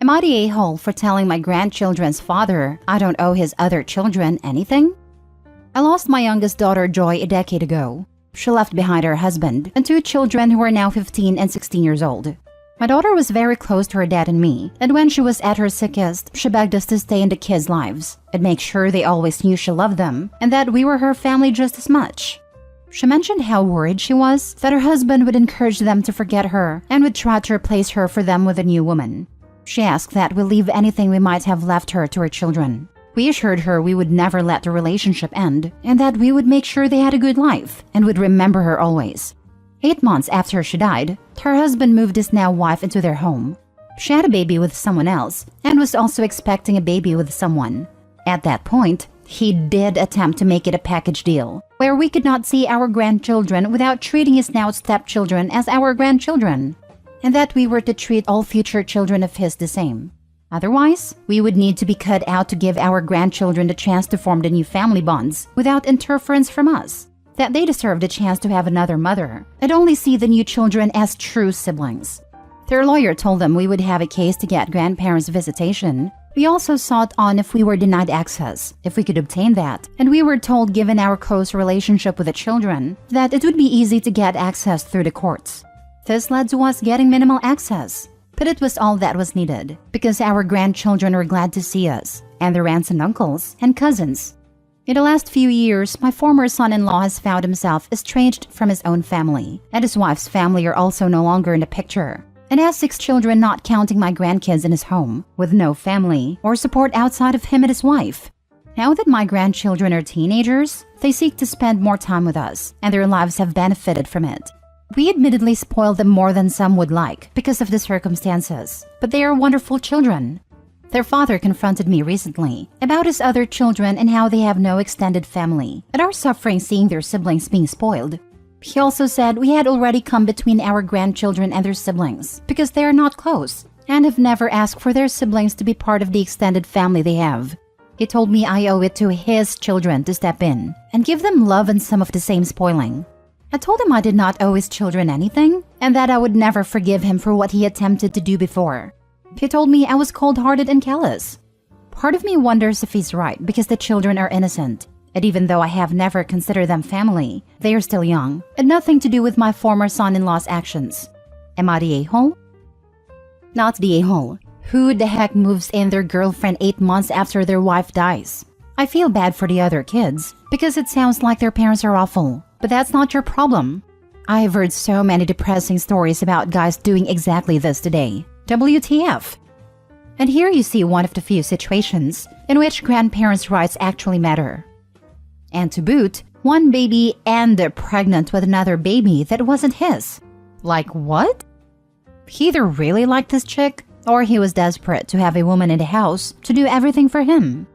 Am I the a-hole for telling my grandchildren's father I don't owe his other children anything? I lost my youngest daughter Joy a decade ago. She left behind her husband and 2 children who are now 15 and 16 years old. My daughter was very close to her dad and me, and when she was at her sickest, she begged us to stay in the kids' lives and make sure they always knew she loved them and that we were her family just as much. She mentioned how worried she was that her husband would encourage them to forget her and would try to replace her for them with a new woman. She asked that we leave anything we might have left her to her children. We assured her we would never let the relationship end and that we would make sure they had a good life and would remember her always. 8 months after she died, her husband moved his now wife into their home. She had a baby with someone else and was also expecting a baby with someone. At that point, he did attempt to make it a package deal, where we could not see our grandchildren without treating his now stepchildren as our grandchildren, and that we were to treat all future children of his the same. Otherwise, we would need to be cut out to give our grandchildren the chance to form the new family bonds without interference from us. That they deserved a chance to have another mother and only see the new children as true siblings. Their lawyer told them we would have a case to get grandparents' visitation. We also sought on if we were denied access, if we could obtain that, and we were told, given our close relationship with the children, that it would be easy to get access through the courts. This led to us getting minimal access, but it was all that was needed because our grandchildren were glad to see us, and their aunts and uncles and cousins. In the last few years, my former son-in-law has found himself estranged from his own family, and his wife's family are also no longer in the picture, and has 6 children not counting my grandkids in his home, with no family or support outside of him and his wife. Now that my grandchildren are teenagers, they seek to spend more time with us, and their lives have benefited from it. We admittedly spoil them more than some would like because of the circumstances, but they are wonderful children. Their father confronted me recently about his other children and how they have no extended family and are suffering seeing their siblings being spoiled. He also said we had already come between our grandchildren and their siblings because they are not close and have never asked for their siblings to be part of the extended family they have. He told me I owe it to his children to step in and give them love and some of the same spoiling. I told him I did not owe his children anything and that I would never forgive him for what he attempted to do before. He told me I was cold-hearted and callous. Part of me wonders if he's right because the children are innocent, and even though I have never considered them family, they are still young and nothing to do with my former son-in-law's actions. Am I the a-hole? Not the a-hole. Who the heck moves in their girlfriend 8 months after their wife dies? I feel bad for the other kids because it sounds like their parents are awful, but that's not your problem. I have heard so many depressing stories about guys doing exactly this today. WTF? And here you see one of the few situations in which grandparents' rights actually matter. And to boot, one baby and they're pregnant with another baby that wasn't his. Like what? He either really liked this chick or he was desperate to have a woman in the house to do everything for him.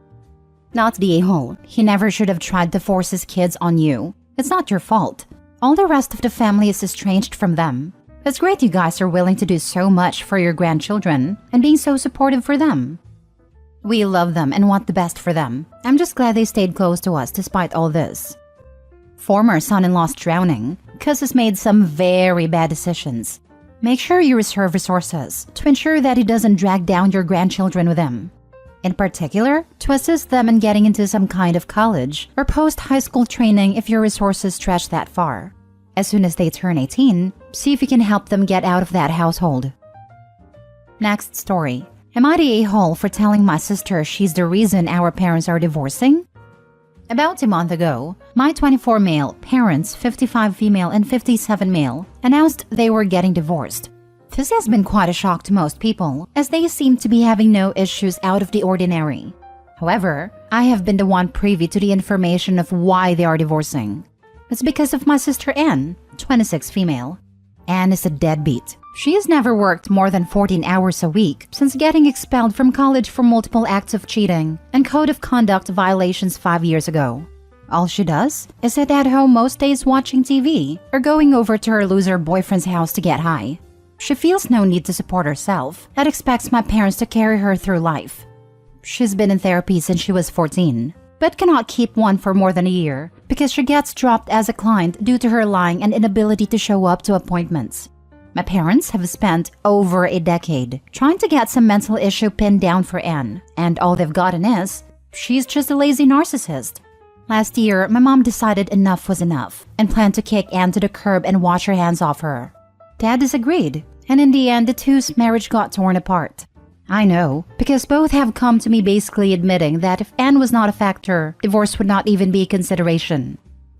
Not the a-hole. He never should have tried to force his kids on you. It's not your fault. All the rest of the family is estranged from them. It's great you guys are willing to do so much for your grandchildren and being so supportive for them. We love them and want the best for them. I'm just glad they stayed close to us despite all this. Former son-in-law's drowning because he's made some very bad decisions. Make sure you reserve resources to ensure that he doesn't drag down your grandchildren with him. In particular, to assist them in getting into some kind of college or post-high school training if your resources stretch that far. As soon as they turn 18, see if you can help them get out of that household. Next story. Am I the a-hole for telling my sister she's the reason our parents are divorcing? About a month ago, my 24 male parents, 55 female and 57 male, announced they were getting divorced. This has been quite a shock to most people, as they seem to be having no issues out of the ordinary. However, I have been the one privy to the information of why they are divorcing. It's because of my sister Anne, 26 female. Anne is a deadbeat. She has never worked more than 14 hours a week since getting expelled from college for multiple acts of cheating and code of conduct violations 5 years ago. All she does is sit at home most days watching TV or going over to her loser boyfriend's house to get high. She feels no need to support herself and expects my parents to carry her through life. She's been in therapy since she was 14, but cannot keep one for more than a year because she gets dropped as a client due to her lying and inability to show up to appointments. My parents have spent over a decade trying to get some mental issue pinned down for Anne, and all they've gotten is, she's just a lazy narcissist. Last year, my mom decided enough was enough and planned to kick Anne to the curb and wash her hands off her. Dad disagreed, and in the end, the two's marriage got torn apart. I know, because both have come to me basically admitting that if Anne was not a factor, divorce would not even be a consideration.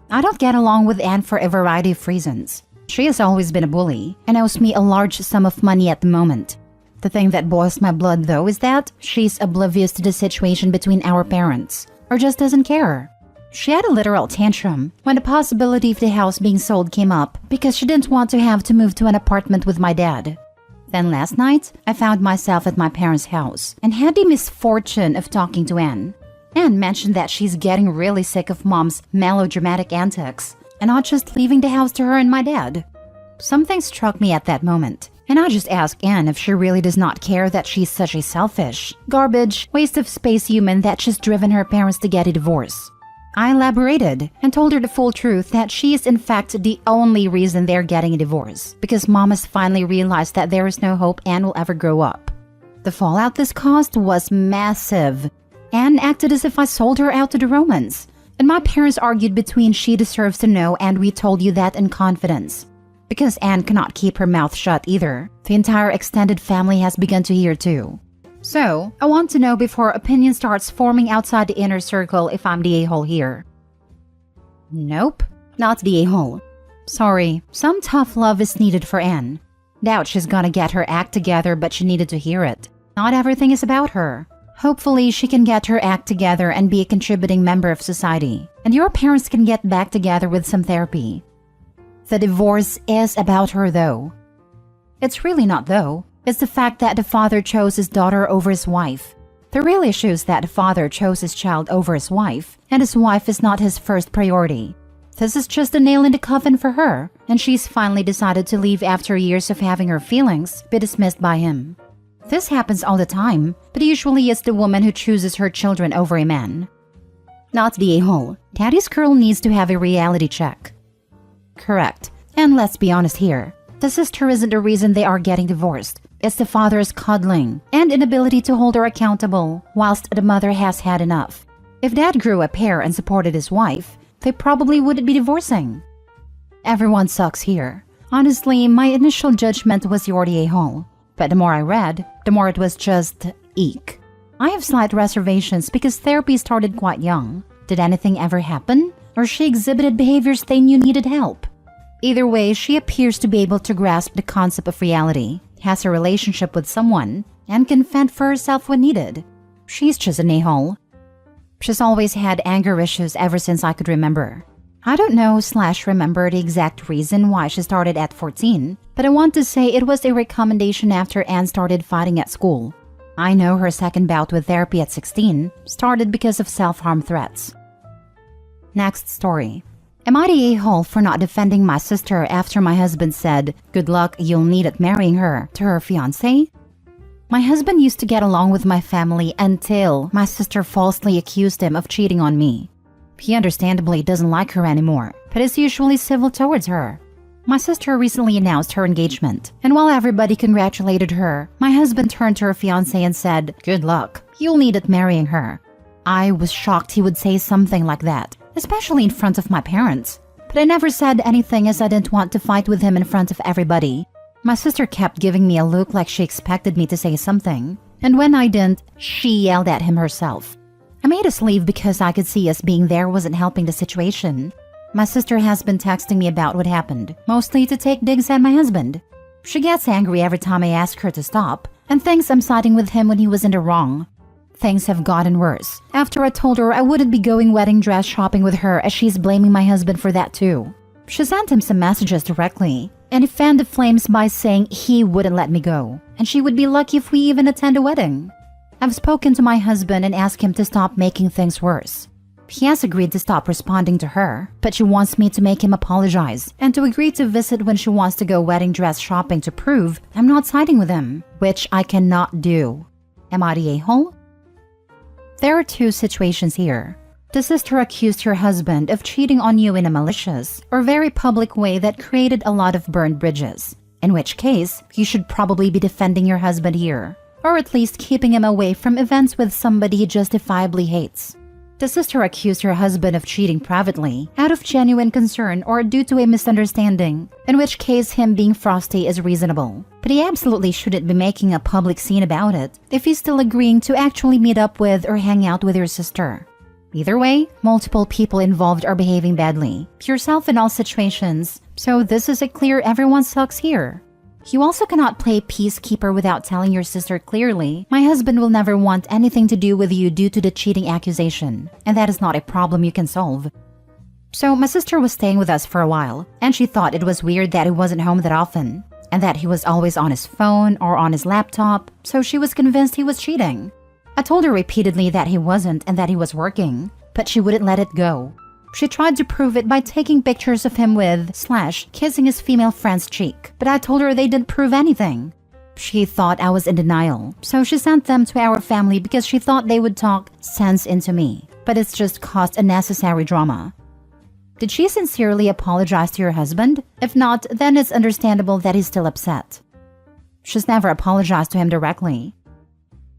I don't get along with Anne for a variety of reasons. She has always been a bully and owes me a large sum of money at the moment. The thing that boils my blood, though, is that she's oblivious to the situation between our parents, or just doesn't care. She had a literal tantrum when the possibility of the house being sold came up because she didn't want to have to move to an apartment with my dad. Then last night, I found myself at my parents' house and had the misfortune of talking to Anne. Anne mentioned that she's getting really sick of Mom's melodramatic antics and not just leaving the house to her and my dad. Something struck me at that moment, and I just asked Anne if she really does not care that she's such a selfish, garbage, waste of space human that she's driven her parents to get a divorce. I elaborated and told her the full truth that she is in fact the only reason they're getting a divorce, because Mom has finally realized that there is no hope Anne will ever grow up. The fallout this caused was massive. Anne acted as if I sold her out to the Romans, and my parents argued between she deserves to know and we told you that in confidence. Because Anne cannot keep her mouth shut either, the entire extended family has begun to hear too. So, I want to know before opinion starts forming outside the inner circle if I'm the a-hole here. Nope, not the a-hole. Sorry, some tough love is needed for Anne. Doubt she's gonna get her act together, but she needed to hear it. Not everything is about her. Hopefully, she can get her act together and be a contributing member of society. And your parents can get back together with some therapy. The divorce is about her though. It's really not though. It's the fact that the father chose his daughter over his wife. The real issue is that the father chose his child over his wife, and his wife is not his first priority. This is just a nail in the coffin for her, and she's finally decided to leave after years of having her feelings be dismissed by him. This happens all the time, but usually it's the woman who chooses her children over a man. Not the a-hole. Daddy's girl needs to have a reality check. Correct. And let's be honest here. The sister isn't the reason they are getting divorced. It's the father's coddling and inability to hold her accountable, whilst the mother has had enough. If dad grew a pair and supported his wife, they probably wouldn't be divorcing. Everyone sucks here. Honestly, my initial judgment was you're the a-hole. But the more I read, the more it was just eek. I have slight reservations because therapy started quite young. Did anything ever happen? Or she exhibited behaviors they knew needed help? Either way, she appears to be able to grasp the concept of reality, has a relationship with someone, and can fend for herself when needed. She's just an a-hole. She's always had anger issues ever since I could remember. I don't know/remember the exact reason why she started at 14, but I want to say it was a recommendation after Anne started fighting at school. I know her second bout with therapy at 16 started because of self-harm threats. Next story. Am I the a-hole for not defending my sister after my husband said, "Good luck, you'll need it marrying her," to her fiancé? My husband used to get along with my family until my sister falsely accused him of cheating on me. He understandably doesn't like her anymore, but is usually civil towards her. My sister recently announced her engagement, and while everybody congratulated her, my husband turned to her fiancé and said, "Good luck, you'll need it marrying her." I was shocked he would say something like that, especially in front of my parents. But I never said anything as I didn't want to fight with him in front of everybody. My sister kept giving me a look like she expected me to say something, and when I didn't, she yelled at him herself. I made us leave because I could see us being there wasn't helping the situation. My sister has been texting me about what happened, mostly to take digs at my husband. She gets angry every time I ask her to stop, and thinks I'm siding with him when he was in the wrong. Things have gotten worse after I told her I wouldn't be going wedding dress shopping with her, as she's blaming my husband for that too. She sent him some messages directly, and he fanned the flames by saying he wouldn't let me go, and she would be lucky if we even attend a wedding. I've spoken to my husband and asked him to stop making things worse. He has agreed to stop responding to her, but she wants me to make him apologize and to agree to visit when she wants to go wedding dress shopping to prove I'm not siding with him, which I cannot do. Am I the a-hole? There are two situations here. The sister accused her husband of cheating on you in a malicious or very public way that created a lot of burned bridges. in which case you should probably be defending your husband here, or at least keeping him away from events with somebody he justifiably hates. The sister accused her husband of cheating privately, out of genuine concern or due to a misunderstanding, in which case him being frosty is reasonable. But he absolutely shouldn't be making a public scene about it if he's still agreeing to actually meet up with or hang out with your sister. Either way, multiple people involved are behaving badly, yourself in all situations, so this is a clear everyone sucks here. You also cannot play peacekeeper without telling your sister clearly, my husband will never want anything to do with you due to the cheating accusation, and that is not a problem you can solve. So my sister was staying with us for a while, and she thought it was weird that he wasn't home that often, and that he was always on his phone or on his laptop, so she was convinced he was cheating. I told her repeatedly that he wasn't and that he was working, but she wouldn't let it go. She tried to prove it by taking pictures of him with / kissing his female friend's cheek, but I told her they didn't prove anything. She thought I was in denial, so she sent them to our family because she thought they would talk sense into me, but it's just caused unnecessary drama. Did she sincerely apologize to your husband? If not, then it's understandable that he's still upset. She's never apologized to him directly.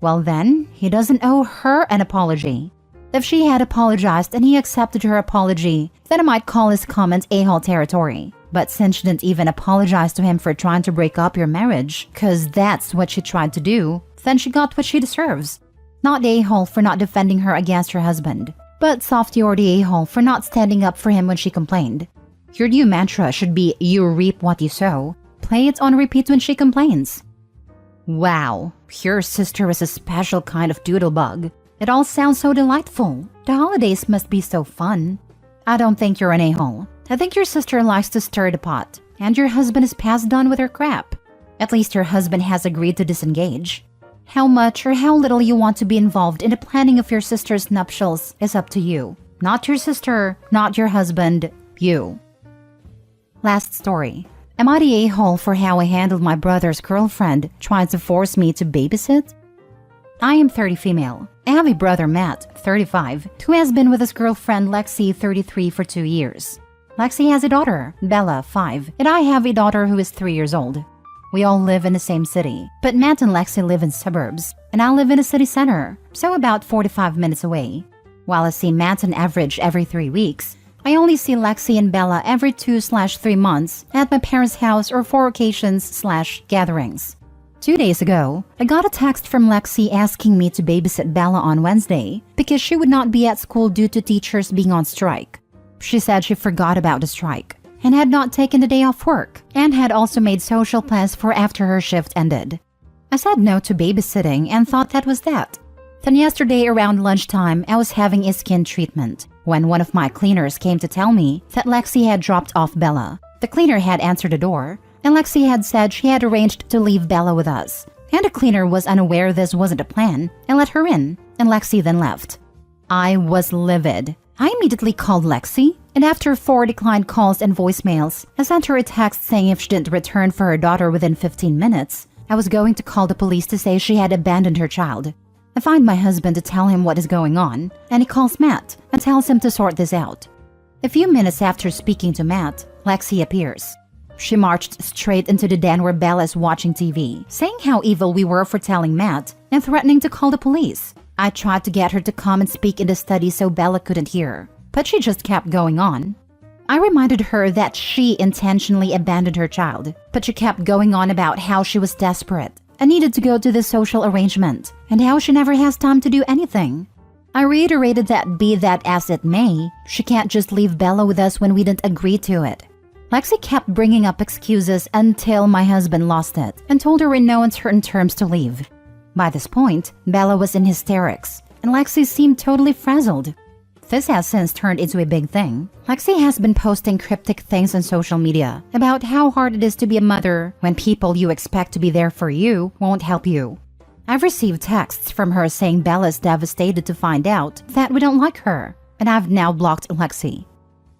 Well then, he doesn't owe her an apology. If she had apologized and he accepted her apology, then I might call his comment a-hole territory. But since she didn't even apologize to him for trying to break up your marriage, cause that's what she tried to do, then she got what she deserves. Not the a-hole for not defending her against her husband, but Softy or the a-hole for not standing up for him when she complained. Your new mantra should be you reap what you sow. Play it on repeat when she complains. Wow, your sister is a special kind of doodlebug. It all sounds so delightful. The holidays must be so fun. I don't think you're an a-hole. I think your sister likes to stir the pot, and your husband is past done with her crap. At least your husband has agreed to disengage. How much or how little you want to be involved in the planning of your sister's nuptials is up to you. Not your sister, not your husband, you. Last story. Am I the a-hole for how I handled my brother's girlfriend trying to force me to babysit? I am 30 female. I have a brother, Matt, 35, who has been with his girlfriend, Lexi, 33, for 2 years. Lexi has a daughter, Bella, 5, and I have a daughter who is 3 years old. We all live in the same city, but Matt and Lexi live in suburbs, and I live in a city center, so about 45 minutes away. While I see Matt on average every 3 weeks, I only see Lexi and Bella every 2/3 months at my parents' house or for occasions/gatherings. 2 days ago, I got a text from Lexi asking me to babysit Bella on Wednesday because she would not be at school due to teachers being on strike. She said she forgot about the strike and had not taken the day off work and had also made social plans for after her shift ended. I said no to babysitting and thought that was that. Then yesterday around lunchtime, I was having a skin treatment when one of my cleaners came to tell me that Lexi had dropped off Bella. The cleaner had answered the door, and Lexi had said she had arranged to leave Bella with us, and the cleaner was unaware this wasn't a plan and let her in, and Lexi then left. I was livid. I immediately called Lexi, and after 4 declined calls and voicemails, I sent her a text saying if she didn't return for her daughter within 15 minutes, I was going to call the police to say she had abandoned her child. I find my husband to tell him what is going on, and he calls Matt and tells him to sort this out. A few minutes after speaking to Matt, Lexi appears. She marched straight into the den where Bella is watching TV, saying how evil we were for telling Matt and threatening to call the police. I tried to get her to come and speak in the study so Bella couldn't hear, but she just kept going on. I reminded her that she intentionally abandoned her child, but she kept going on about how she was desperate and needed to go to this social arrangement and how she never has time to do anything. I reiterated that be that as it may, she can't just leave Bella with us when we didn't agree to it. Lexi kept bringing up excuses until my husband lost it and told her in no uncertain terms to leave. By this point, Bella was in hysterics, and Lexi seemed totally frazzled. This has since turned into a big thing. Lexi has been posting cryptic things on social media about how hard it is to be a mother when people you expect to be there for you won't help you. I've received texts from her saying Bella is devastated to find out that we don't like her, and I've now blocked Lexi.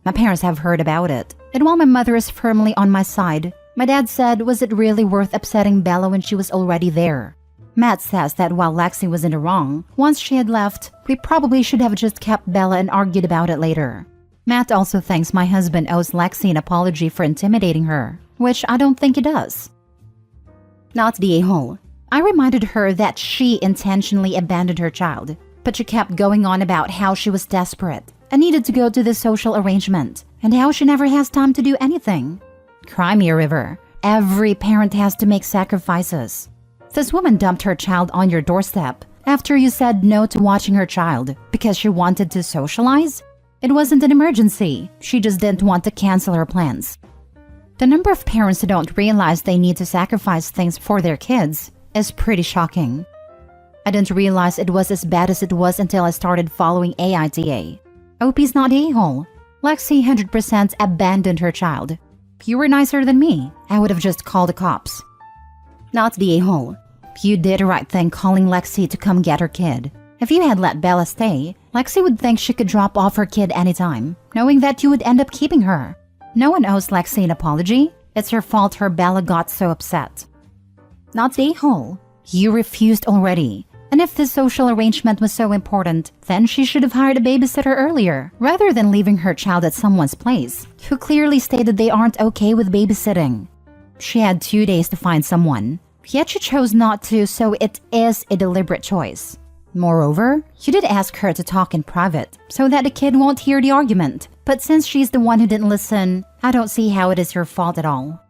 My parents have heard about it, and while my mother is firmly on my side, my dad said, was it really worth upsetting Bella when she was already there? Matt says that while Lexi was in the wrong, once she had left, we probably should have just kept Bella and argued about it later. Matt also thinks my husband owes Lexi an apology for intimidating her. which I don't think he does. Not the a-hole. I reminded her that she intentionally abandoned her child, but she kept going on about how she was desperate and needed to go to the social arrangement and how she never has time to do anything. Cry me a river. Every parent has to make sacrifices. This woman dumped her child on your doorstep after you said no to watching her child because she wanted to socialize? It wasn't an emergency. She just didn't want to cancel her plans. The number of parents who don't realize they need to sacrifice things for their kids is pretty shocking. I didn't realize it was as bad as it was until I started following AITA. OP's not a-hole. Lexi 100% abandoned her child. If you were nicer than me, I would have just called the cops. Not the a-hole. You did the right thing calling Lexi to come get her kid. If you had let Bella stay, Lexi would think she could drop off her kid anytime, knowing that you would end up keeping her. No one owes Lexi an apology. It's her fault her Bella got so upset. Not the a-hole. You refused already. And if this social arrangement was so important, then she should have hired a babysitter earlier, rather than leaving her child at someone's place, who clearly stated they aren't okay with babysitting. She had 2 days to find someone, yet she chose not to, so it is a deliberate choice. Moreover, you did ask her to talk in private, so that the kid won't hear the argument. But since she's the one who didn't listen, I don't see how it is your fault at all.